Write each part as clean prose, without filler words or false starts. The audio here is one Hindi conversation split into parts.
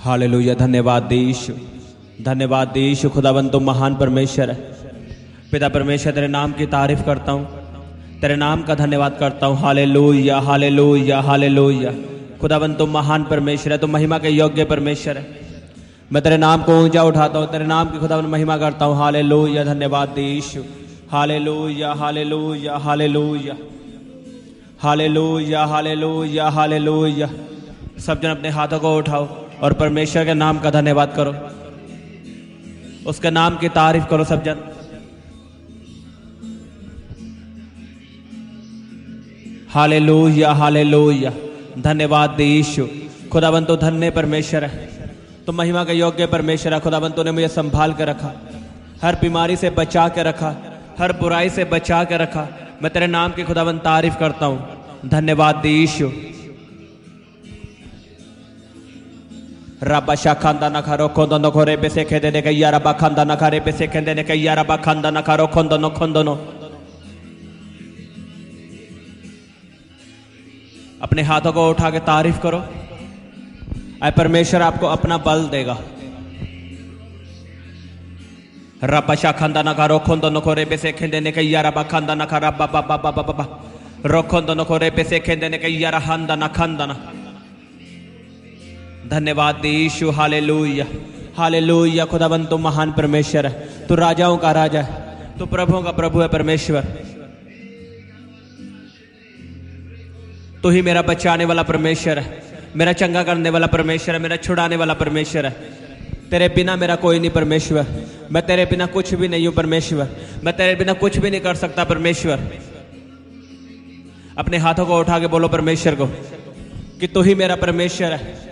हालेलुया। धन्यवाद देश, धन्यवाद देश। खुदाबंद तुम महान परमेश्वर है। पिता परमेश्वर तेरे नाम की तारीफ करता हूँ, तेरे नाम का धन्यवाद करता हूँ। Hallelujah hallelujah hallelujah. खुदाबंद तुम महान परमेश्वर है, तुम महिमा के योग्य परमेश्वर है। मैं तेरे नाम को ऊंचा उठाता हूँ, तेरे नाम की खुदाबंद महिमा करता हूँ। हालेलुया। धन्यवाद देश। Hallelujah hallelujah hallelujah hallelujah hallelujah hallelujah. सब जन अपने हाथों को उठाओ और परमेश्वर के नाम का धन्यवाद करो, उसके नाम की तारीफ करो सब जन। Hallelujah hallelujah. धन्यवाद देश। खुदाबंद तो धन्य परमेश्वर है, तो महिमा के योग्य परमेश्वर है। खुदाबंद तूने मुझे संभाल के रखा, हर बीमारी से बचा के रखा, हर बुराई से बचा के रखा। मैं तेरे नाम की खुदाबंद तारीफ करता हूँ। धन्यवाद देश। रबा शाखांदा नखारो खोंदो नो खोरे पे से खेदे ने कई रबा खांदा नखारे पे से खेदे ने कई रबा खांदा नखारो खोंदो नो। अपने हाथों को उठा के तारीफ करो। आए परमेश्वर आपको अपना बल देगा। रबा शाखांदा नखारो खोंदो नो खोरे पे से खेदे ने कई रबा खांदा नखारा बाबा बाबा बाबा रो खोंदो नो खोरे पे से खेदे ने कई रहांदा ना खांदा ना। धन्यवाद यीशु। Hallelujah hallelujah. खुदाबंद तू महान परमेश्वर है, तू राजाओं का राजा है, तू प्रभुओं का प्रभु है। परमेश्वर तू ही मेरा बचाने वाला परमेश्वर है, मेरा चंगा करने वाला परमेश्वर है, मेरा छुड़ाने वाला परमेश्वर है। तेरे बिना मेरा कोई नहीं परमेश्वर, मैं तेरे बिना कुछ भी नहीं हूं परमेश्वर, मैं तेरे बिना कुछ भी नहीं कर सकता परमेश्वर। अपने हाथों को उठा के बोलो परमेश्वर को कि तू ही मेरा परमेश्वर है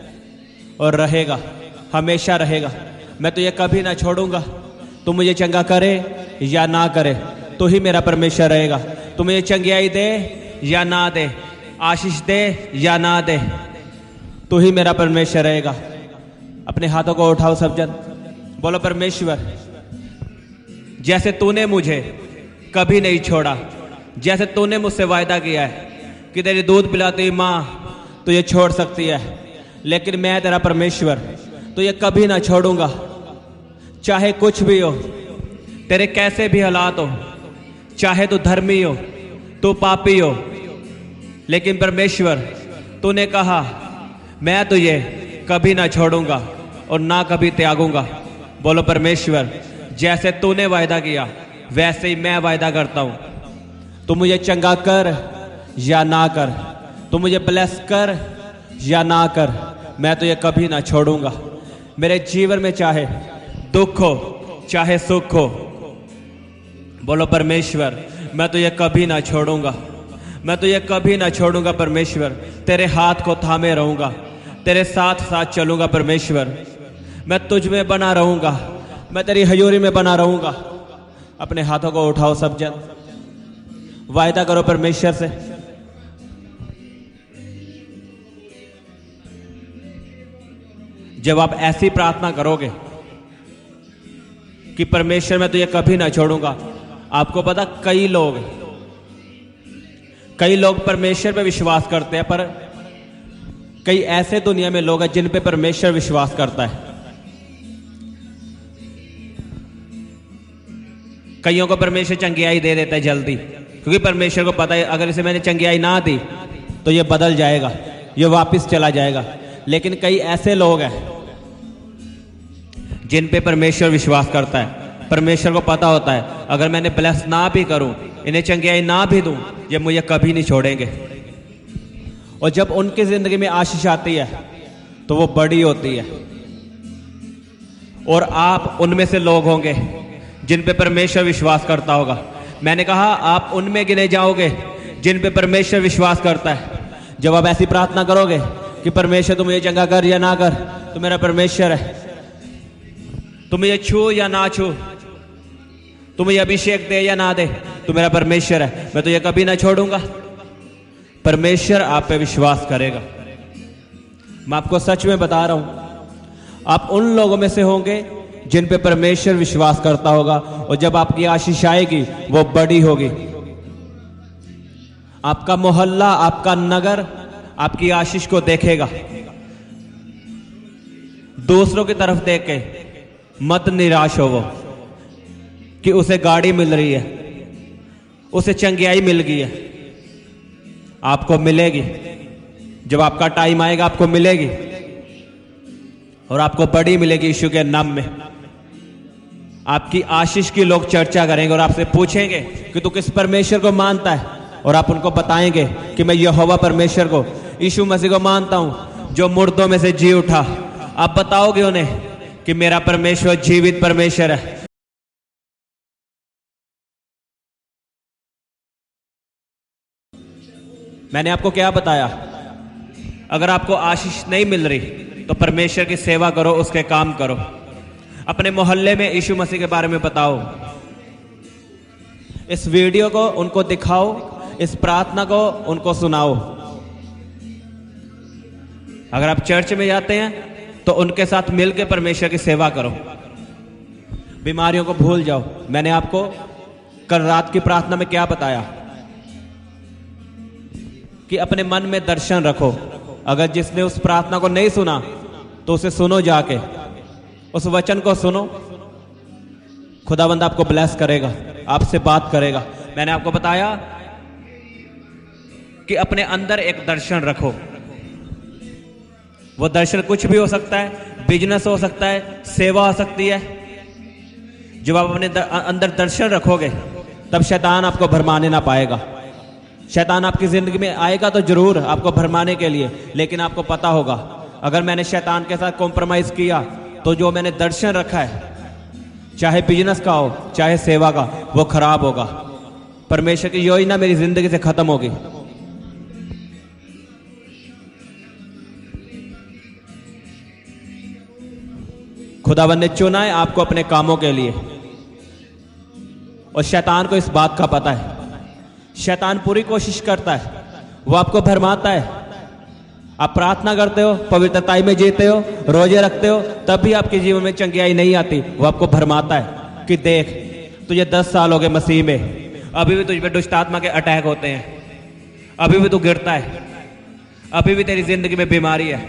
और रहेगा, हमेशा रहेगा। मैं तुझे कभी ना छोड़ूंगा, तू मुझे चंगा करे या ना करे, तू ही मेरा परमेश्वर रहेगा। तू मुझे चंगियाई दे या ना दे, आशीष दे या ना दे, तू ही मेरा परमेश्वर रहेगा। अपने हाथों को उठाओ सब जन, बोलो परमेश्वर जैसे तूने मुझे कभी नहीं छोड़ा, जैसे तूने मुझसे वायदा किया है कि तेरी दूध पिलाती माँ तुझे छोड़ सकती है, लेकिन मैं तेरा परमेश्वर तुझे कभी ना छोड़ूंगा। चाहे कुछ भी हो, तेरे कैसे भी हालात हो, चाहे तू धर्मी हो, तू पापी हो, लेकिन परमेश्वर तूने कहा मैं तुझे कभी ना छोड़ूंगा और ना कभी त्यागूंगा। बोलो परमेश्वर जैसे तूने वायदा किया वैसे ही मैं वायदा करता हूं। तू मुझे चंगा कर या ना कर, तू मुझे ब्लेस कर या ना कर, मैं तुझे कभी ना छोड़ूंगा। मेरे जीवन में चाहे दुख हो चाहे सुख हो, बोलो परमेश्वर मैं तुझे कभी ना छोड़ूंगा, मैं तुझे कभी ना छोड़ूंगा। परमेश्वर तेरे हाथ को थामे रहूंगा, तेरे साथ साथ चलूंगा। परमेश्वर मैं तुझ में बना रहूंगा, मैं तेरी हजूरी में बना रहूंगा। अपने हाथों को उठाओ सब जन, वायदा करो परमेश्वर से। जब आप ऐसी प्रार्थना करोगे कि परमेश्वर मैं तुझे कभी ना छोड़ूंगा, आपको पता कई लोग परमेश्वर पे विश्वास करते हैं, पर कई ऐसे दुनिया में लोग हैं जिन पे परमेश्वर विश्वास करता है। कईयों को परमेश्वर चंगियाई दे देता है जल्दी, क्योंकि परमेश्वर को पता है अगर इसे मैंने चंगियाई ना दी तो ये बदल जाएगा, ये वापस चला जाएगा। लेकिन कई ऐसे लोग हैं जिन पे परमेश्वर विश्वास करता है। परमेश्वर को पता होता है अगर मैंने ब्लेस ना भी करूं, इन्हें चंगियाई ना भी दूं, ये मुझे कभी नहीं छोड़ेंगे। और जब उनकी जिंदगी में आशीष आती है तो वो बड़ी होती है। और आप उनमें से लोग होंगे जिन पे परमेश्वर विश्वास करता होगा। मैंने कहा आप उनमें गिने जाओगे जिन पे परमेश्वर विश्वास करता है। जब आप ऐसी प्रार्थना करोगे कि परमेश्वर तुम मुझे चंगा कर या ना कर, तो मेरा परमेश्वर है। तुम मुझे छू या ना छू, तुम मुझे अभिषेक दे या ना दे, तो मेरा परमेश्वर है, मैं तुझे कभी ना छोड़ूंगा। परमेश्वर आप पे विश्वास करेगा। मैं आपको सच में बता रहा हूं, आप उन लोगों में से होंगे जिन पे परमेश्वर विश्वास करता होगा, और जब आपकी आशीष आएगी वो बड़ी होगी। आपका मोहल्ला, आपका नगर आपकी आशीष को देखेगा। दूसरों की तरफ देख के मत निराश हो वो कि उसे गाड़ी मिल रही है, उसे चंगियाई मिल गई है। आपको मिलेगी, जब आपका टाइम आएगा आपको मिलेगी, और आपको बड़ी मिलेगी यीशु के नाम में। आपकी आशीष की लोग चर्चा करेंगे और आपसे पूछेंगे कि तू किस परमेश्वर को मानता है, और आप उनको बताएंगे कि मैं यहोवा परमेश्वर को, यीशु मसीह को मानता हूं जो मुर्दों में से जी उठा। आप बताओगे उन्हें कि मेरा परमेश्वर जीवित परमेश्वर है। मैंने आपको क्या बताया? अगर आपको आशीष नहीं मिल रही तो परमेश्वर की सेवा करो, उसके काम करो। अपने मोहल्ले में यीशु मसीह के बारे में बताओ, इस वीडियो को उनको दिखाओ, इस प्रार्थना को उनको सुनाओ। अगर आप चर्च में जाते हैं तो उनके साथ मिलकर परमेश्वर की सेवा करो। बीमारियों को भूल जाओ। मैंने आपको कल रात की प्रार्थना में क्या बताया कि अपने मन में दर्शन रखो। अगर जिसने उस प्रार्थना को नहीं सुना तो उसे सुनो, जाके उस वचन को सुनो। खुदावंद आपको ब्लेस करेगा, आपसे बात करेगा। मैंने आपको बताया कि अपने अंदर एक दर्शन रखो। वो दर्शन कुछ भी हो सकता है, बिजनेस हो सकता है, सेवा हो सकती है। जब आप अपने अंदर दर्शन रखोगे तब शैतान आपको भरमाने ना पाएगा। शैतान आपकी जिंदगी में आएगा तो जरूर आपको भरमाने के लिए, लेकिन आपको पता होगा अगर मैंने शैतान के साथ कॉम्प्रोमाइज किया तो जो मैंने दर्शन रखा है, चाहे बिजनेस का हो चाहे सेवा का, वो खराब होगा। परमेश्वर की योजना मेरी जिंदगी से खत्म होगी। खुदावन ने चुना है आपको अपने कामों के लिए, और शैतान को इस बात का पता है। शैतान पूरी कोशिश करता है, वो आपको भरमाता है। आप प्रार्थना करते हो, पवित्रताई में जीते हो, रोजे रखते हो, तब भी आपके जीवन में चंगियाई नहीं आती। वो आपको भरमाता है कि देख तुझे 10 साल हो गए मसीह में, अभी भी तुझ पे दुष्ट आत्मा के अटैक होते हैं, अभी भी तू गिरता है, अभी भी तेरी जिंदगी में बीमारी है।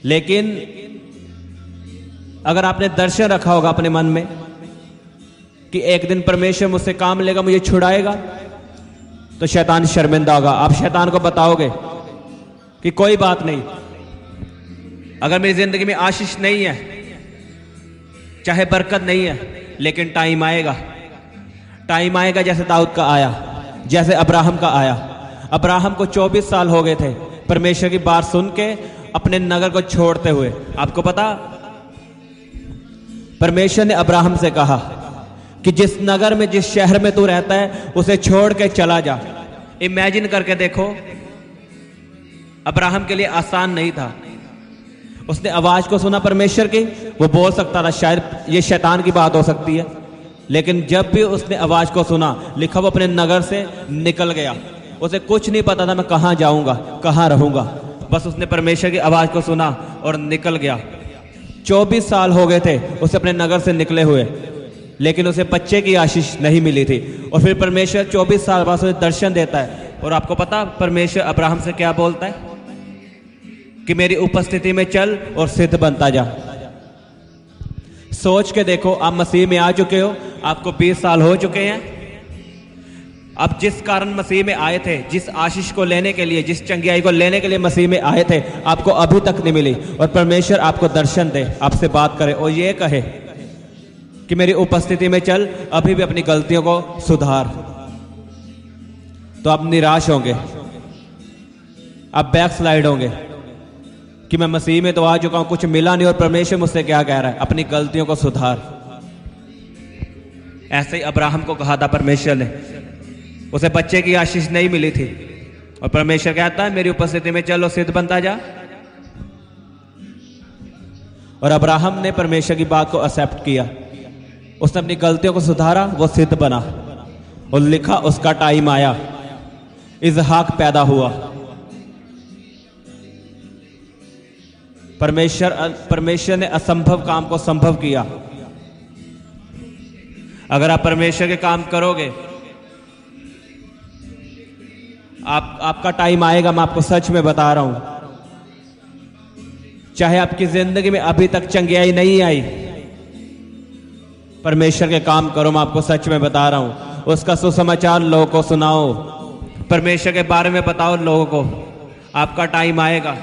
लेकिन अगर आपने दर्शन रखा होगा अपने मन में कि एक दिन परमेश्वर मुझसे काम लेगा, मुझे छुड़ाएगा, तो शैतान शर्मिंदा होगा। आप शैतान को बताओगे कि कोई बात नहीं, अगर मेरी जिंदगी में आशीष नहीं है, चाहे बरकत नहीं है, लेकिन टाइम आएगा। टाइम आएगा जैसे दाऊद का आया, जैसे अब्राहम का आया। अब्राहम को 24 साल हो गए थे परमेश्वर की बात सुन के अपने नगर को छोड़ते हुए। आपको पता, परमेश्वर ने अब्राहम से कहा कि जिस नगर में, जिस शहर में तू रहता है, उसे छोड़ के चला जा। इमेजिन करके देखो, अब्राहम के लिए आसान नहीं था। उसने आवाज को सुना परमेश्वर की, वो बोल सकता था शायद ये शैतान की बात हो सकती है, लेकिन जब भी उसने आवाज को सुना, लिखा वो अपने नगर से निकल गया। उसे कुछ नहीं पता था मैं कहां जाऊंगा, कहां रहूंगा, बस उसने परमेश्वर की आवाज को सुना और निकल गया। 24 साल हो गए थे उसे अपने नगर से निकले हुए, लेकिन उसे बच्चे की आशीष नहीं मिली थी। और फिर परमेश्वर 24 साल बाद उसे दर्शन देता है, और आपको पता परमेश्वर अब्राहम से क्या बोलता है कि मेरी उपस्थिति में चल और सिद्ध बनता जा। सोच के देखो, आप मसीह में आ चुके हो, आपको 20 साल हो चुके हैं। अब जिस कारण मसीह में आए थे, जिस आशीष को लेने के लिए, जिस चंगियाई को लेने के लिए मसीह में आए थे, आपको अभी तक नहीं मिली। और परमेश्वर आपको दर्शन दे, आपसे बात करे और ये कहे कि मेरी उपस्थिति में चल, अभी भी अपनी गलतियों को सुधार, तो आप निराश होंगे, आप बैकस्लाइड होंगे कि मैं मसीह में तो आ चुका हूं, कुछ मिला नहीं, और परमेश्वर मुझसे क्या कह रहा है, अपनी गलतियों को सुधार। ऐसे ही अब्राहम को कहा था परमेश्वर ने, उसे बच्चे की आशीष नहीं मिली थी, और परमेश्वर कहता है मेरी उपस्थिति में चलो, सिद्ध बनता जा। और अब्राहम ने परमेश्वर की बात को एक्सेप्ट किया, उसने अपनी गलतियों को सुधारा, वो सिद्ध बना, और लिखा उसका टाइम आया, इसहाक पैदा हुआ। परमेश्वर ने असंभव काम को संभव किया। अगर आप परमेश्वर के काम करोगे, आपका टाइम आएगा। मैं आपको सच में बता रहा हूं, चाहे आपकी जिंदगी में अभी तक चंगियाई नहीं आई, परमेश्वर के काम करो। मैं आपको सच में बता रहा हूं, उसका सुसमाचार लोगों को सुनाओ, परमेश्वर के बारे में बताओ लोगों को। आपका टाइम आएगा,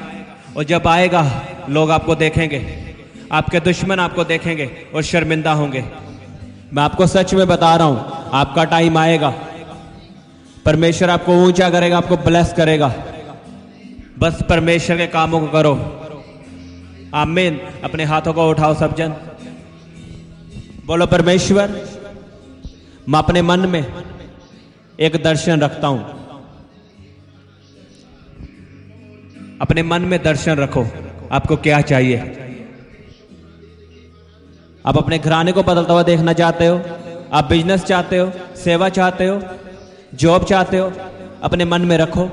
और जब आएगा लोग आपको देखेंगे, आपके दुश्मन आपको देखेंगे और शर्मिंदा होंगे। मैं आपको सच में बता रहा हूं, आपका टाइम आएगा, परमेश्वर आपको ऊंचा करेगा, आपको ब्लेस करेगा। बस परमेश्वर के कामों को करो। आमीन। अपने हाथों को उठाओ सब जन, बोलो परमेश्वर, मैं अपने मन में एक दर्शन रखता हूं। अपने मन में दर्शन रखो, आपको क्या चाहिए। आप अपने घराने को बदलता हुआ देखना चाहते हो, आप बिजनेस चाहते हो, सेवा चाहते हो, जॉब चाहते हो, अपने मन में रखो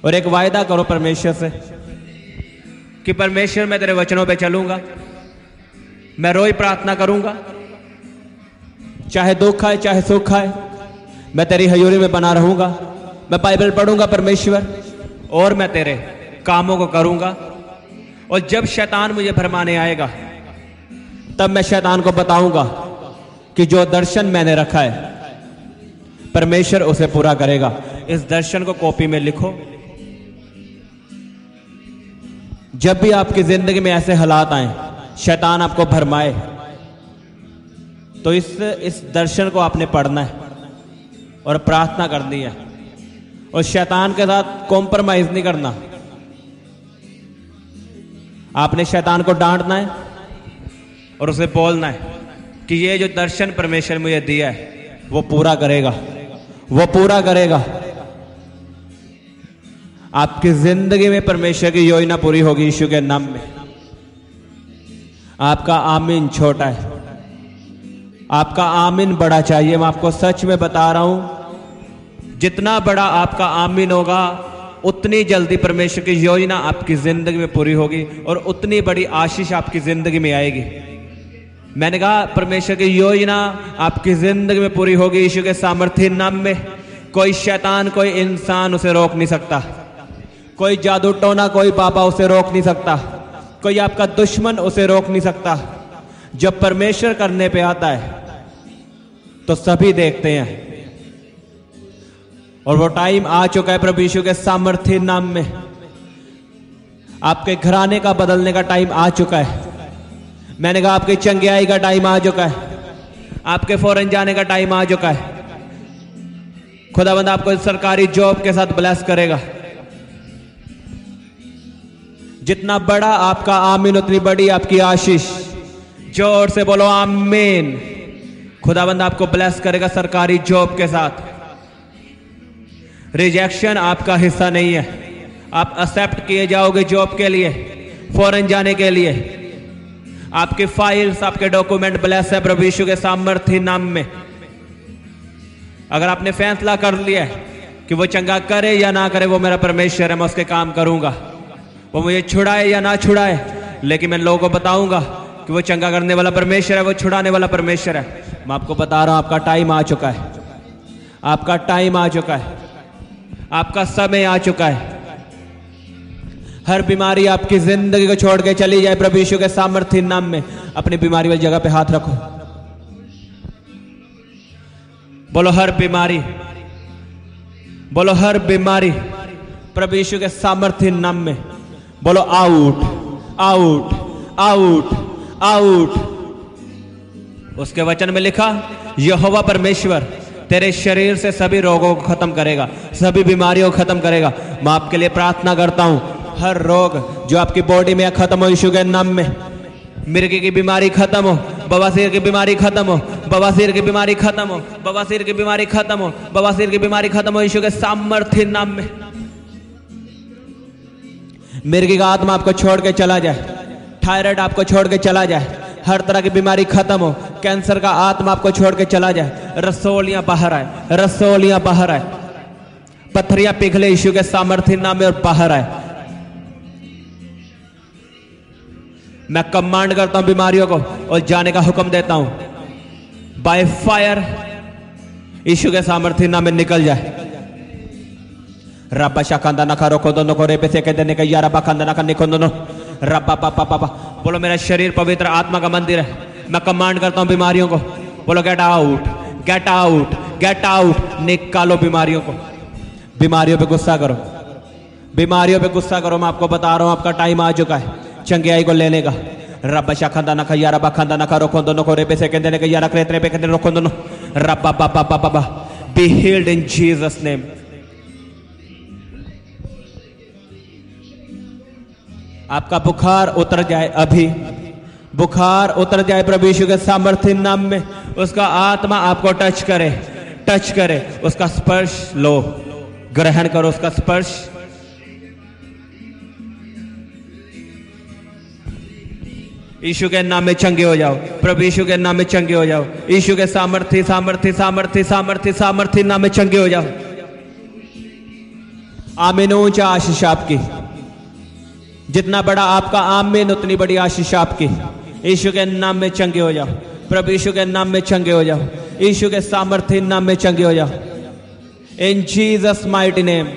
और एक वायदा करो परमेश्वर से कि परमेश्वर मैं तेरे वचनों पे चलूंगा, मैं रोज प्रार्थना करूंगा, चाहे दुख आए चाहे सुख आए, मैं तेरी हजूरी में बना रहूंगा, मैं बाइबल पढ़ूंगा परमेश्वर, और मैं तेरे कामों को करूंगा। और जब शैतान मुझे भरमाने आएगा, तब मैं शैतान को बताऊंगा कि जो दर्शन मैंने रखा है परमेश्वर उसे पूरा करेगा। इस दर्शन को कॉपी में लिखो। जब भी आपकी जिंदगी में ऐसे हालात आए, शैतान आपको भरमाए, तो इस दर्शन को आपने पढ़ना है और प्रार्थना करनी है, और शैतान के साथ कॉम्प्रोमाइज नहीं करना। आपने शैतान को डांटना है और उसे बोलना है कि ये जो दर्शन परमेश्वर मुझे दिया है वो पूरा करेगा, वो पूरा करेगा। आपकी जिंदगी में परमेश्वर की योजना पूरी होगी यीशु के नाम में। आपका आमीन छोटा है, आपका आमीन बड़ा चाहिए। मैं आपको सच में बता रहा हूं, जितना बड़ा आपका आमीन होगा उतनी जल्दी परमेश्वर की योजना आपकी जिंदगी में पूरी होगी और उतनी बड़ी आशीष आपकी जिंदगी में आएगी। मैंने कहा परमेश्वर की योजना आपकी जिंदगी में पूरी होगी यीशु के सामर्थ्य नाम में। कोई शैतान, कोई इंसान उसे रोक नहीं सकता, कोई जादू टोना, कोई पापा उसे रोक नहीं सकता, कोई आपका दुश्मन उसे रोक नहीं सकता। जब परमेश्वर करने पे आता है तो सभी देखते हैं, और वो टाइम आ चुका है प्रभु यीशु के सामर्थ्य नाम में। आपके घराने का बदलने का टाइम आ चुका है। मैंने कहा आपकी चंगियाई का टाइम आ चुका है, आपके फॉरेन जाने का टाइम आ चुका है। खुदावंद आपको सरकारी जॉब के साथ ब्लेस करेगा। जितना बड़ा आपका आमीन उतनी बड़ी आपकी आशीष। जोर से बोलो आमीन। खुदावंद आपको ब्लेस करेगा सरकारी जॉब के साथ। रिजेक्शन आपका हिस्सा नहीं है, आप एक्सेप्ट किए जाओगे जॉब के लिए, फॉरेन जाने के लिए। आपकी फाइल्स, आपके डॉक्यूमेंट ब्लेस है प्रभु यीशु के सामर्थ्य नाम में। अगर आपने फैसला कर लिया है कि वो चंगा करे या ना करे, वो मेरा परमेश्वर है, मैं उसके काम करूंगा, वो मुझे छुड़ाए या ना छुड़ाए, लेकिन मैं लोगों को बताऊंगा कि वो चंगा करने वाला परमेश्वर है, वो छुड़ाने वाला परमेश्वर है। मैं आपको बता रहा हूं, आपका टाइम आ चुका है, आपका टाइम आ चुका है, आपका समय आ चुका है। हर बीमारी आपकी जिंदगी को छोड़ के चली जाए प्रभु यीशु के सामर्थ्य नाम में। अपनी बीमारी वाली जगह पे हाथ रखो, बोलो हर बीमारी, बोलो हर बीमारी प्रभु यीशु के सामर्थ्य नाम में। बोलो आउट, आउट, आउट, आउट। उसके वचन में लिखा, यहोवा परमेश्वर तेरे शरीर से सभी रोगों को खत्म करेगा, सभी बीमारियों को खत्म करेगा। मैं आपके लिए प्रार्थना करता हूं, हर रोग जो आपकी बॉडी में खत्म हो यीशु के नाम में। मिर्गी की बीमारी खत्म हो, बवासीर की बीमारी खत्म हो, बवासीर की बीमारी खत्म हो, बवासीर की बीमारी खत्म हो, बवासीर की बीमारी खत्म हो यीशु के सामर्थ्य नाम में। मिर्गी का आत्मा आपको छोड़ के चला जाए, थायराइड आपको छोड़ के चला जाए, हर तरह की बीमारी खत्म हो, कैंसर का आत्मा आपको छोड़ के चला जाए, रसोलियां बाहर आए, रसोलियां बाहर आए, पत्थरियां पिघले यीशु के सामर्थ्य नाम में और बाहर आए। मैं कमांड करता हूं बीमारियों को और जाने का हुक्म देता हूं, बाय फायर यीशु के सामर्थ्य नाम में निकल जाए। रब्बा शाखंदा नखा रोको दोनों को रेपे से कहते निकल यारा बखंदा नखा निको दोनों रब्बा पापा पापा। बोलो मेरा शरीर पवित्र आत्मा का मंदिर है, मैं कमांड करता हूं बीमारियों को। बोलो get out, get out, get out. निकालो बीमारियों को। बीमारियों पे गुस्सा करो, बीमारियों पे गुस्सा करो। मैं आपको बता रहा हूं आपका टाइम आ चुका है चंगियाई को लेने का। रब्बा शाखंदा नखा यारा बखंदा नखा रोको दोनों को रेपे से कहते निकल यारा क्रेतरे पे कहते रोको दोनों रब्बा पापा पापा। B healed in Jesus name. आपका बुखार उतर जाए, अभी बुखार उतर जाए प्रभु यीशु के सामर्थ्य नाम में। उसका आत्मा आपको टच करे, टच करे। उसका स्पर्श लो, ग्रहण करो उसका स्पर्श। यीशु के नाम में चंगे हो जाओ, प्रभु यीशु के नाम में चंगे हो जाओ। यीशु के सामर्थ्य सामर्थ्य सामर्थ्य सामर्थ्य सामर्थ्य नाम में चंगे हो जाओ। आमीन। ऊंचा आशीष आपकी, जितना बड़ा आपका आमीन उतनी बड़ी आशीष आपकी। यीशु के नाम में चंगे हो जाओ, प्रभु यीशु के नाम में चंगे हो जाओ। यीशु के सामर्थ्य नाम में चंगे हो जाओ। इन Jesus mighty name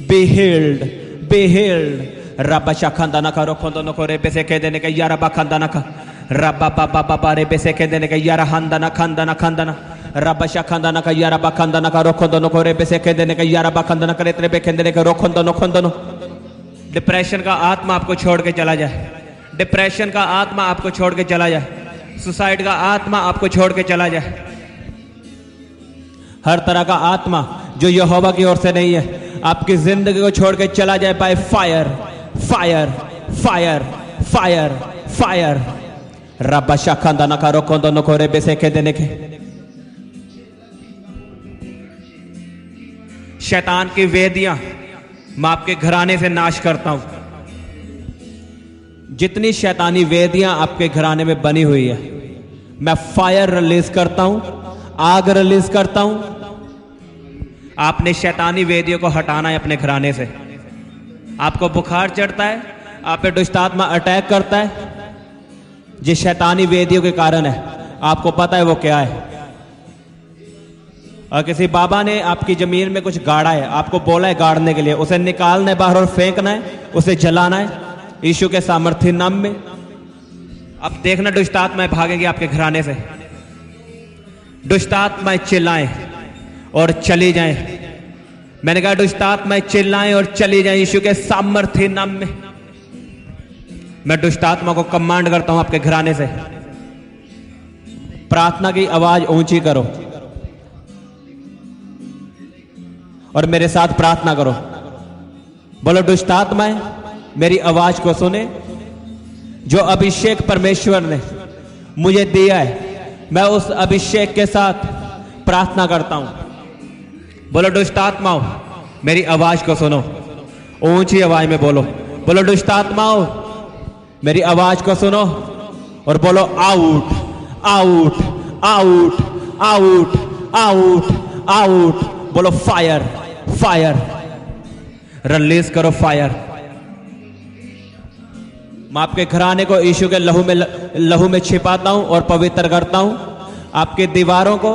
be healed, be healed. रब्बा शाखंदा नखा रोको दोनों को रेपे से कह देने का यारा बखंदा नखा रब्बा पापा पापा रेपे से कह देने का यारा हंदा ना खंदा ना खंदा ना रब्बा शाखंदा नखा यारा बखंदा नखा रोको दोनों को रेपे से कह देने का यारा बखंदा ना करे तेरे पे कह देने का रोको दोनों खो दोनों। डिप्रेशन का आत्मा आपको छोड़ के चला जाए, डिप्रेशन का आत्मा आपको छोड़ के चला जाए, सुसाइड का आत्मा आपको छोड़ के चला जाए। हर तरह का आत्मा जो यहोवा की ओर से नहीं है आपकी जिंदगी को छोड़ के चला जाए। By fire, fire, fire, fire, fire. रब्बा शाखंदा नखा रोको दोनों को रेबे से कह देने के। शैतान की वेदियां मैं आपके घराने से नाश करता हूं। जितनी शैतानी वेदियां आपके घराने में बनी हुई है मैं फायर रिलीज करता हूं, आग रिलीज करता हूं। आपने शैतानी वेदियों को हटाना है अपने घराने से। आपको बुखार चढ़ता है, आप पे दुष्ट आत्मा अटैक करता है, जिस शैतानी वेदियों के कारण है। आपको पता है वो क्या है। और किसी बाबा ने आपकी जमीन में कुछ गाड़ा है, आपको बोला है गाड़ने के लिए, उसे निकालना है बाहर और फेंकना है, उसे जलाना है यीशु के सामर्थ्य नाम में। अब देखना दुष्ट आत्माएं भागेंगी आपके घराने से। दुष्ट आत्माएं चिल्लाएं और चली जाएं। मैंने कहा दुष्ट आत्माएं चिल्लाएं और चली जाएं यीशु के सामर्थ्य नाम में। मैं दुष्ट आत्मा को कमांड करता हूं आपके घराने से। प्रार्थना की आवाज ऊंची करो और मेरे साथ प्रार्थना करो। बोलो दुष्ट आत्माएं मेरी आवाज को सुने। जो अभिषेक परमेश्वर ने मुझे दिया है मैं उस अभिषेक के साथ प्रार्थना करता हूं। बोलो दुष्ट आत्माओं मेरी आवाज को सुनो। ऊंची आवाज में बोलो। बोलो दुष्ट आत्माओं मेरी आवाज को सुनो और बोलो out, out, out, out, out, out. बोलो फायर, फायर। रिलीज करो फायर। मैं आपके घराने को यीशु के लहू में छिपाता हूं और पवित्र करता हूं। आपके दीवारों को,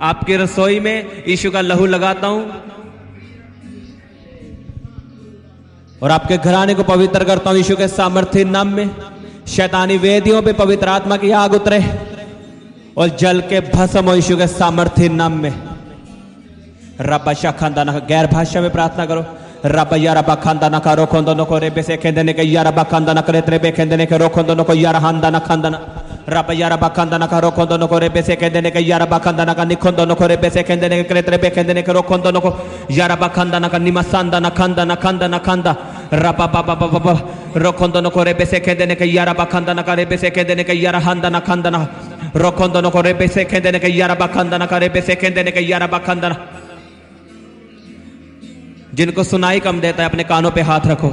आपकी रसोई में यीशु का लहू लगाता हूं और आपके घराने को पवित्र करता हूं यीशु के सामर्थ्य नाम में। शैतानी वेदियों पे पवित्र आत्मा की आग उतरे और जल के भस्म हो यीशु के सामर्थ्य नाम में। रब्बा शाखंदा नखा, गैर भाषा में प्रार्थना करो। रब्बा यारा बखंदा नखा रोखोंदो नको रे बेसे खेंदने के यारा बखंदा नखरे त्रे बे खेंदने के रोखोंदो नको यारा हंदा न खंदना। रब्बा यारा बखंदा नखा रोखोंदो नको रे बेसे खेंदने के यारा बखंदा नखा निखोंदो नको रे बेसे खेंदने के त्रे बे खेंदने के रोखोंदो नको यारा बखंदा नखा निमसंदा न खंदा न खंदा न खंदा। रब्बा बाबा बाबा रोखोंदो नको रे बेसे खेंदने के यारा बखंदा नखा रे बेसे खेंदने के यारा हंदा न खंदा न रोखोंदो नको रे बेसे खेंदने के यारा बखंदा नखा रे बेसे खेंदने के यारा बखंदा न। जिनको सुनाई कम देता है अपने कानों पे हाथ रखो।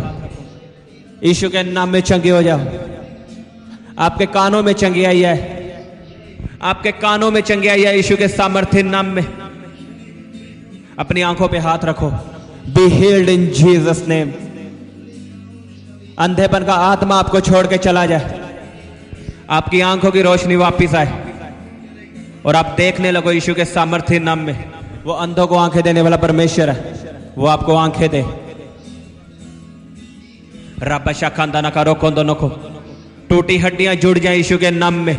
यीशु के नाम में चंगे हो जाओ। आपके कानों में चंगी आई है, आपके कानों में चंगी आई है यीशु के सामर्थ्य नाम में। अपनी आंखों पे हाथ रखो। Be healed in Jesus name. अंधेपन का आत्मा आपको छोड़ के चला जाए। आपकी आंखों की रोशनी वापिस आए और आप देखने लगो यीशु के सामर्थ्य नाम में। वो अंधों को आंखें देने वाला परमेश्वर है, वो आपको आंखें दे। रब्बा शाखांदा ना करो कोंदो नको, टूटी हड्डियां जुड़ जाए यीशु के नाम में,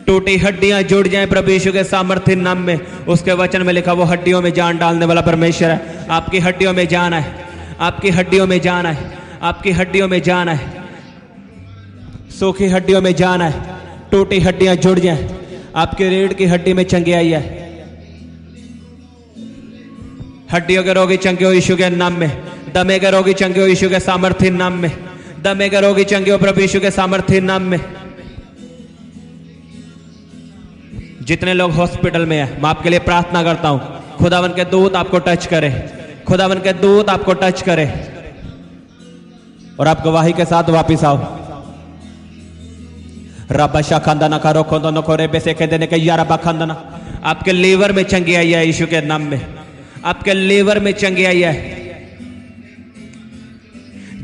टूटी हड्डियां जुड़ जाएं प्रभु यीशु के सामर्थ्य नाम में। उसके वचन में लिखा वो हड्डियों में जान डालने वाला परमेश्वर है। आपकी हड्डियों में जान है, आपकी हड्डियों में जान है, आपकी हड्डियों में जान है, सूखी हड्डियों में जान है, टूटी हड्डियां जुड़ जाएं। आपकी रीढ़ की हड्डी में चंगियाई है, हड्डियों के रोगी चंगे हो यीशु के नाम में, दमे के रोगी चंगे हो यीशु के सामर्थ्य नाम में, दमे के रोगी चंगे हो प्रभु यीशु के सामर्थ्य नाम में। जितने लोग हॉस्पिटल में हैं, मैं आपके लिए प्रार्थना करता हूं, खुदावन के दूत आपको टच करे, खुदावन के दूत आपको टच करे और आप गवाही के साथ वापिस आओ। रब्बा शाखांदाना का रोखोंदो नको रेबे से कह देने के या रब्बा खांदाना, आपके लीवर में चंगियाई है यीशु के नाम में, आपके लीवर में चंगियाई है।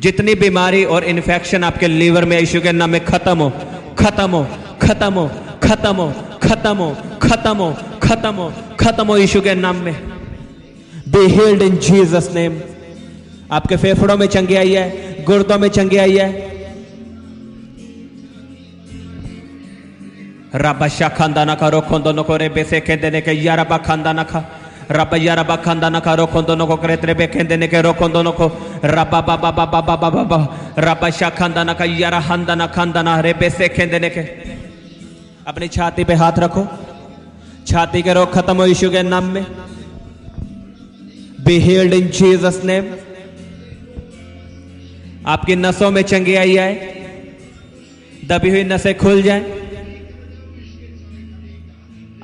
जितनी बीमारी और इन्फेक्शन आपके लीवर में यीशु के नाम में खत्म हो, खत्म हो, खत्म हो, खत्म हो, खत्म हो, खत्म हो, खत्म हो, खत्म हो यीशु के नाम में। B healed in Jesus name. आपके फेफड़ों में चंगियाई है, गुर्दों में चंगियाई है। रब्बा शाखांदाना का रोखोंदो नको रेबे से कह देने के या रब्बा खांदाना खा, रब्बा या रब्बा खांदाना का रोखोंदो नको क्रेतरे बे कह देने के रोखोंदो नको, रब्बा बाबा बाबा बाबा बाबा, रब्बा शाखांदाना का या रहांदाना खांदाना रेबे से कह देने के। अपनी छाती पे हाथ रखो, छाती के रोग खत्म हो यीशु के नाम में। B healed in Jesus name. आपकी नसों में चंगियाई आए, दबी हुई नसें खुल जाएं।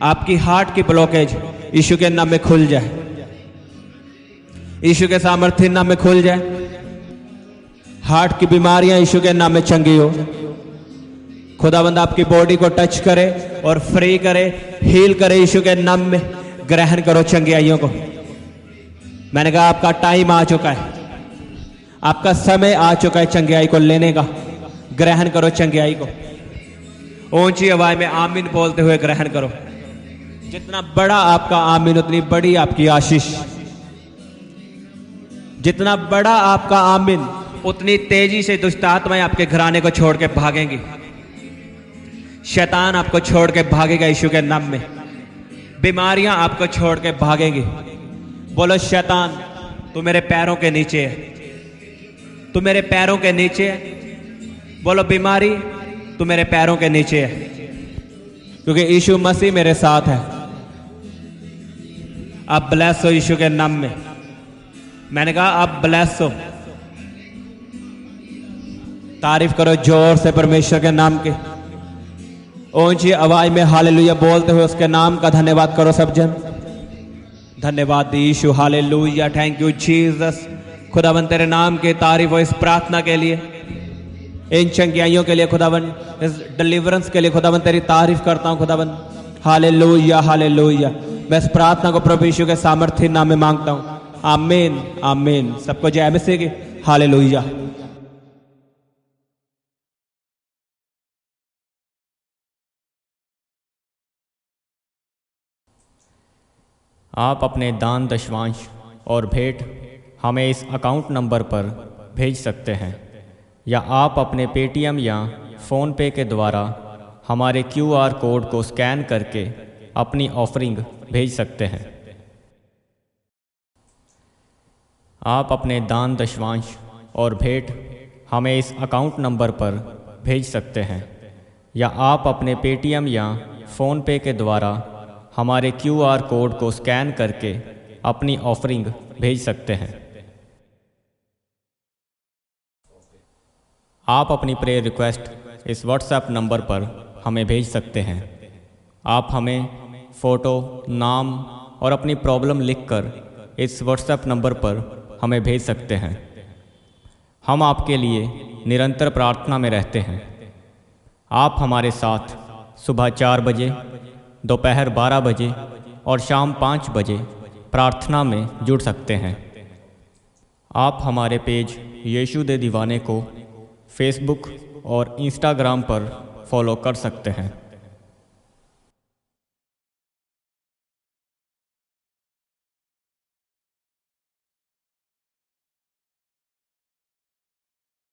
आपकी हार्ट की ब्लॉकेज यीशु के नाम में खुल जाए, यीशु के सामर्थ्य नाम में खुल जाए। हार्ट की बीमारियां यीशु के नाम में चंगी हो। खुदाबंद आपकी बॉडी को टच करे और फ्री करे, हील करे यीशु के नाम में। ग्रहण करो चंगियाइयों को। मैंने कहा आपका टाइम आ चुका है, आपका समय आ चुका है चंगियाई को लेने का। ग्रहण करो चंगियाई को। ऊंची आवाज में आमीन बोलते हुए ग्रहण करो। जितना बड़ा आपका आमीन उतनी बड़ी आपकी आशीष। जितना बड़ा आपका आमीन उतनी तेजी से दुष्ट आत्माएं आपके घराने को छोड़ के भागेंगी। शैतान आपको छोड़ के भागेगा यीशु के नाम में। बीमारियां आपको छोड़ के भागेंगी। बोलो शैतान तू मेरे पैरों के नीचे है, तू मेरे पैरों के नीचे है। बोलो बीमारी तू मेरे पैरों के नीचे है, क्योंकि यीशु मसीह मेरे साथ है। आप ब्लेस हो यीशु के नाम में। मैंने कहा आप ब्लेस हो। तारीफ करो जोर से परमेश्वर के नाम के। ऊंची आवाज में हालेलुया बोलते हुए उसके नाम का धन्यवाद करो सब जन। धन्यवाद यीशु, हालेलुया, थैंक यू जीसस। खुदावन तेरे नाम की तारीफ हो इस प्रार्थना के लिए, इन चंगियाइयों के लिए खुदावन, इस डिलीवरेंस के लिए खुदावन तेरी तारीफ करता हूं खुदावन। Hallelujah, hallelujah. मैं इस प्रार्थना को प्रभु यीशु के सामर्थ्य नाम में मांगता हूं। आमीन, आमीन। सबको जय मसीह की। हालेलुया। आप अपने दान दशवांश और भेंट हमें इस अकाउंट नंबर पर भेज सकते हैं, या आप अपने पेटीएम या फ़ोनपे के द्वारा हमारे QR कोड को स्कैन करके अपनी ऑफरिंग भेज सकते हैं। आप अपने दान दशवांश और भेंट हमें इस अकाउंट नंबर पर भेज सकते हैं, या आप अपने पेटीएम या फ़ोनपे के द्वारा हमारे QR कोड को स्कैन करके अपनी ऑफरिंग भेज सकते हैं। आप अपनी प्रेयर रिक्वेस्ट इस व्हाट्सएप नंबर पर हमें भेज सकते हैं। आप हमें फ़ोटो, नाम और अपनी प्रॉब्लम लिखकर इस व्हाट्सएप नंबर पर हमें भेज सकते हैं। हम आपके लिए निरंतर प्रार्थना में रहते हैं। आप हमारे साथ सुबह 4 बजे, दोपहर 12 बजे और शाम 5 बजे प्रार्थना में जुड़ सकते हैं। आप हमारे पेज यीशु दे दीवाने को फेसबुक और इंस्टाग्राम पर फॉलो कर सकते हैं।